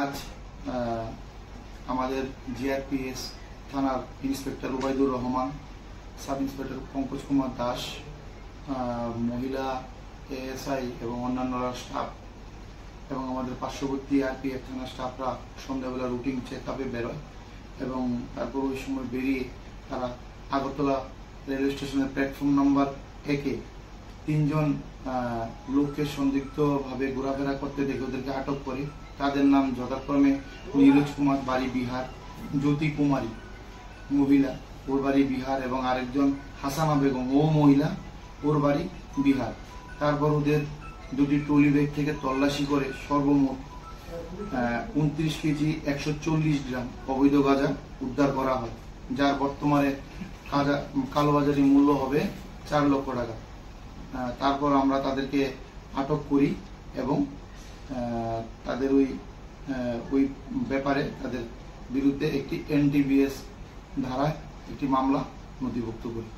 আজ আমাদের জিআরপিএস থানার inspector Ubaidur Rahman, sub inspector Pankaj Kumar Das, মহিলা এএসআই এবং অন্যান্যরা স্টাফ এবং আমাদের পার্শ্ববর্তী আরপিএফ থানার স্টাফরা সন্ধ্যাবেলা রুটিন চেকআপে বেরোয় এবং তারপর ওই সময় বেরিয়ে তারা আগরতলা রেলওয়ে স্টেশনের প্ল্যাটফর্ম নাম্বার 1-এ 3 জন লোককে সন্দিগ্ধভাবে ঘোরাফেরা করতে দেখে ওদেরকে আটক করে। তাদের নাম যথাক্রমে নীরজ কুমার, বাড়ি বিহার; জ্যোতি কুমারী, মহিলা, ওর বাড়ি বিহার; এবং আরেকজন হাসানা বেগম, ও মহিলা, ওর বাড়ি বিহার। তারপর ওদের দুটি ট্রলি ব্যাগ থেকে তল্লাশি করে সর্বমোট 29 কেজি 140 গ্রাম অবৈধ গাঁজা উদ্ধার করা হয়, যার বর্তমানে কালোবাজারি মূল্য হবে 4 লক্ষ টাকা। তারপর আমরা তাদেরকে আটক করি এবং তাদের ওই ব্যাপারে তাদের বিরুদ্ধে একটি NDPS ধারায় একটি মামলা নথিভুক্ত করি।